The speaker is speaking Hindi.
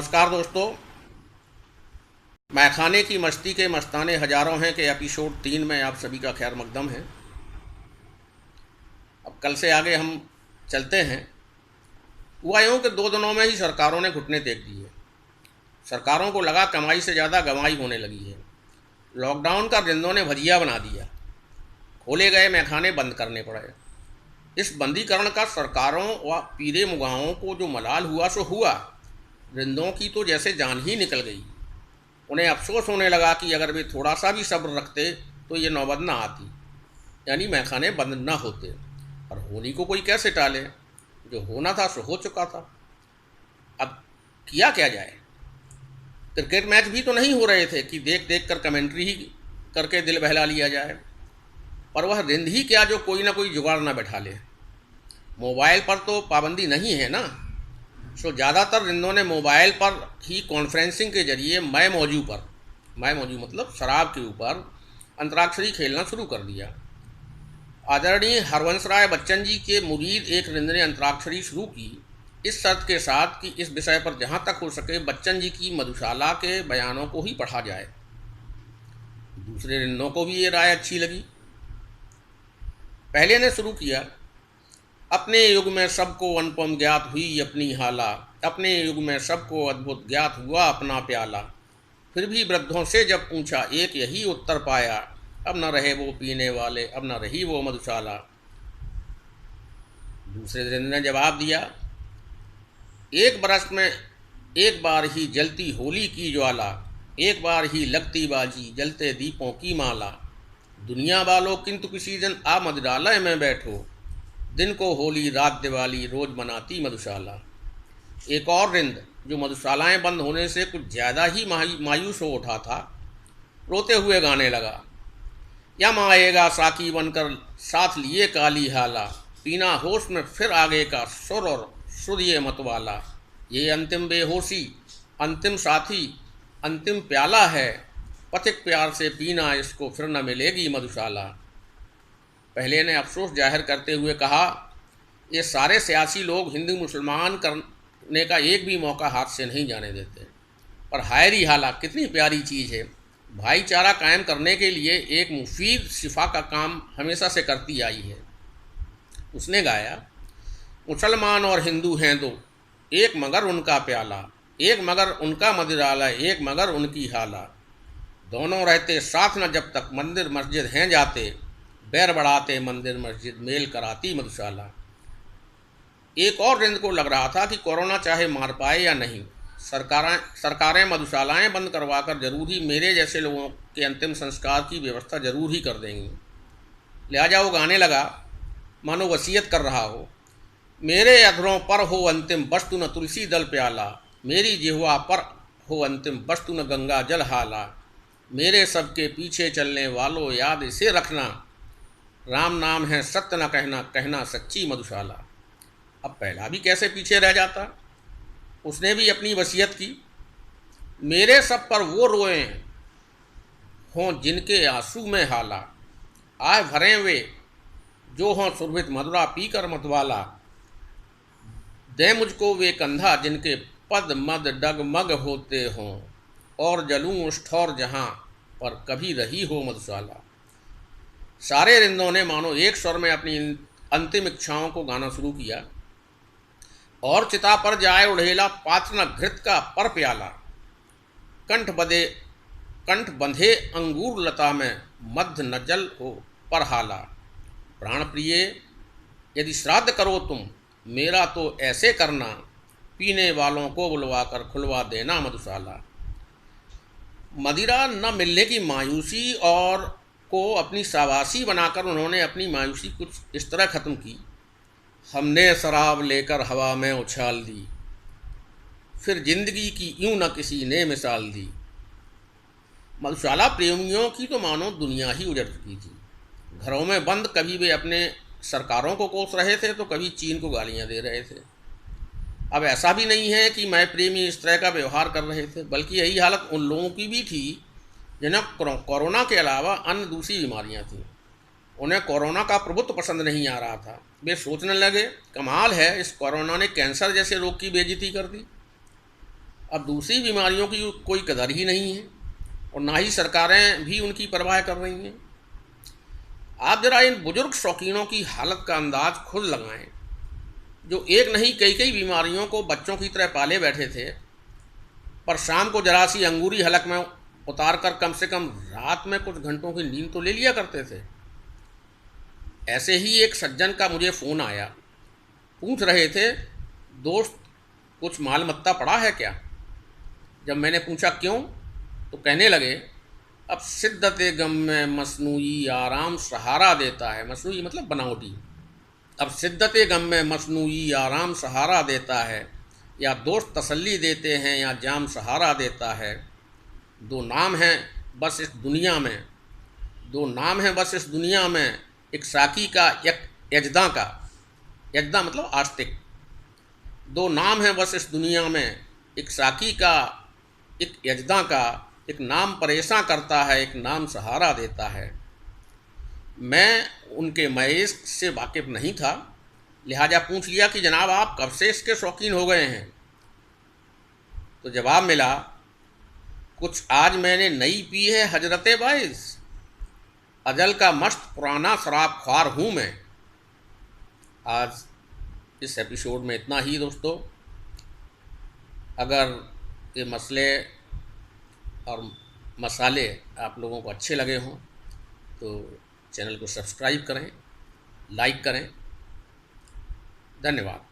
नमस्कार दोस्तों। मैखाने की मस्ती के मस्ताने हजारों हैं के एपिसोड 3 में आप सभी का खैर मकदम है। अब कल से आगे हम चलते हैं। हुआ यूँ कि 2 दिनों में ही सरकारों ने घुटने टेक दिए। सरकारों को लगा कमाई से ज़्यादा गंवाई होने लगी है। लॉकडाउन का रिंदों ने भजिया बना दिया। खोले गए मैखाने बंद करने पड़े। इस बंदीकरण का सरकारों व पीरे मुगाहों को जो मलाल हुआ सो हुआ। रिंदों की तो जैसे जान ही निकल गई। उन्हें अफसोस होने लगा कि अगर वे थोड़ा सा भी सब्र रखते तो ये नौबत ना आती, यानी मैखाने बंद ना होते। और होली को कोई कैसे टाले, जो होना था सो हो चुका था। अब किया क्या जाए। क्रिकेट मैच भी तो नहीं हो रहे थे कि देख देख कर कमेंट्री ही करके दिल बहला लिया जाए। पर वह रिंद ही क्या जो कोई ना कोई जुगाड़ ना बैठा ले। मोबाइल पर तो पाबंदी नहीं है ना, सो ज़्यादातर रिंदों ने मोबाइल पर ही कॉन्फ्रेंसिंग के जरिए मैं मौजू मतलब शराब के ऊपर अंतराक्षरी खेलना शुरू कर दिया। आदरणीय हरवंश राय बच्चन जी के मुरीद एक रिंद ने अंतराक्षरी शुरू की, इस शर्त के साथ कि इस विषय पर जहाँ तक हो सके बच्चन जी की मधुशाला के बयानों को ही पढ़ा जाए। दूसरे रिंदों को भी ये राय अच्छी लगी। पहले ने शुरू किया, अपने युग में सबको अनुपम ज्ञात हुई अपनी हाला, अपने युग में सबको अद्भुत ज्ञात हुआ अपना प्याला। फिर भी वृद्धों से जब पूछा एक यही उत्तर पाया, अब न रहे वो पीने वाले, अब न रही वो मधुशाला। दूसरे दिन ने जवाब दिया, एक बरस में एक बार ही जलती होली की ज्वाला, एक बार ही लगती बाजी जलते दीपों की माला। दुनिया वालों किंतु किसी दिन आ मदिरालय में बैठो, दिन को होली रात दिवाली रोज मनाती मधुशाला। एक और रिंद जो मधुशालाएं बंद होने से कुछ ज़्यादा ही मायूस हो उठा था, रोते हुए गाने लगा, यम आएगा साकी बनकर साथ लिए काली हाला, पीना होश में फिर आगे का सुर और सुरिये मतवाला। ये अंतिम बेहोशी अंतिम साथी अंतिम प्याला है, पथिक प्यार से पीना इसको फिर न मिलेगी मधुशाला। पहले ने अफसोस जाहिर करते हुए कहा, ये सारे सियासी लोग हिंदू मुसलमान करने का एक भी मौका हाथ से नहीं जाने देते। पर हायरी हाला कितनी प्यारी चीज़ है। भाईचारा कायम करने के लिए एक मुफीद शिफा का काम हमेशा से करती आई है। उसने गाया, मुसलमान और हिंदू हैं दो, एक मगर उनका प्याला, एक मगर उनका मदिराला, एक मगर उनकी हाला। दोनों रहते साथ न जब तक मंदिर मस्जिद हैं जाते, बैर बढ़ाते मंदिर मस्जिद मेल कराती मधुशाला। एक और रिंद को लग रहा था कि कोरोना चाहे मार पाए या नहीं, सरकारें मधुशालाएं बंद करवाकर जरूर ही मेरे जैसे लोगों के अंतिम संस्कार की व्यवस्था जरूर ही कर देंगी। लिहाजा वो गाने लगा, मानो वसीयत कर रहा हो, मेरे अधरों पर हो अंतिम वस्तु न तुलसी दल प्याला, मेरी जिह्वा पर हो अंतिम वस्तु न गंगा जल हाला। मेरे सबके पीछे चलने वालों याद इसे रखना, राम नाम है सत्य न कहना, कहना सच्ची मधुशाला। अब पहला भी कैसे पीछे रह जाता। उसने भी अपनी वसीयत की, मेरे सब पर वो रोए हों जिनके आंसू में हाला, आए भरें वे जो हों सुरभित मधुरा पीकर मतवाला। दे मुझको वे कंधा जिनके पद मद डगमग होते हों, और जलूं उस ठौर जहाँ पर कभी रही हो मधुशाला। सारे रिंदों ने मानो एक स्वर में अपनी अंतिम इच्छाओं को गाना शुरू किया। और चिता पर जाए उड़ेला पात्र न घृत का पर प्याला, कंठ बंधे अंगूर लता में मध्य न जल हो पर हाला। प्राण प्रिय यदि श्राद्ध करो तुम, मेरा तो ऐसे करना, पीने वालों को बुलवाकर खुलवा देना मधुशाला। मदिरा न मिलने की मायूसी और को अपनी शाबाशी बनाकर उन्होंने अपनी मायूसी कुछ इस तरह ख़त्म की, हमने शराब लेकर हवा में उछाल दी, फिर जिंदगी की यूं न किसी ने मिसाल दी। मधुशाला प्रेमियों की तो मानो दुनिया ही उजड़ चुकी थी। घरों में बंद कभी वे अपने सरकारों को कोस रहे थे तो कभी चीन को गालियां दे रहे थे। अब ऐसा भी नहीं है कि मैं प्रेमी इस तरह का व्यवहार कर रहे थे, बल्कि यही हालत उन लोगों की भी थी जिन्हें कोरोना के अलावा अन्य दूसरी बीमारियां थीं। उन्हें कोरोना का प्रभुत्व पसंद नहीं आ रहा था। वे सोचने लगे, कमाल है, इस कोरोना ने कैंसर जैसे रोग की बेइज्जती कर दी। अब दूसरी बीमारियों की कोई कदर ही नहीं है और ना ही सरकारें भी उनकी परवाह कर रही हैं। आप जरा इन बुजुर्ग शौकीनों की हालत का अंदाज खुद लगाएं, जो एक नहीं कई कई बीमारियों को बच्चों की तरह पाले बैठे थे, पर शाम को जरा सी अंगूरी हलक में उतार कर कम से कम रात में कुछ घंटों की नींद तो ले लिया करते थे। ऐसे ही एक सज्जन का मुझे फ़ोन आया, पूछ रहे थे, दोस्त कुछ मालमत्ता पड़ा है क्या? जब मैंने पूछा क्यों, तो कहने लगे, अब शिद्दत गम में मसनूई आराम सहारा देता है। मसनूई मतलब बनावटी। अब शिद्दत गम में मसनूई आराम सहारा देता है, या दोस्त तसल्ली देते हैं या जाम सहारा देता है। दो नाम हैं बस इस दुनिया में, दो नाम हैं बस इस दुनिया में, एक साकी का एक यजदा का। यजदा मतलब आस्तिक। दो नाम हैं बस इस दुनिया में, एक साकी का एक यजदा का। एक नाम परेशान करता है, एक नाम सहारा देता है। मैं उनके मयज़ से वाकिफ़ नहीं था, लिहाजा पूछ लिया कि जनाब आप कब से इसके शौकीन हो गए हैं? तो जवाब मिला, कुछ आज मैंने नई पी है हजरत बाइस, अजल का मस्त पुराना शराब ख्वार हूँ मैं। आज इस एपिसोड में इतना ही दोस्तों। अगर ये मसले और मसाले आप लोगों को अच्छे लगे हों तो चैनल को सब्सक्राइब करें, लाइक करें। धन्यवाद।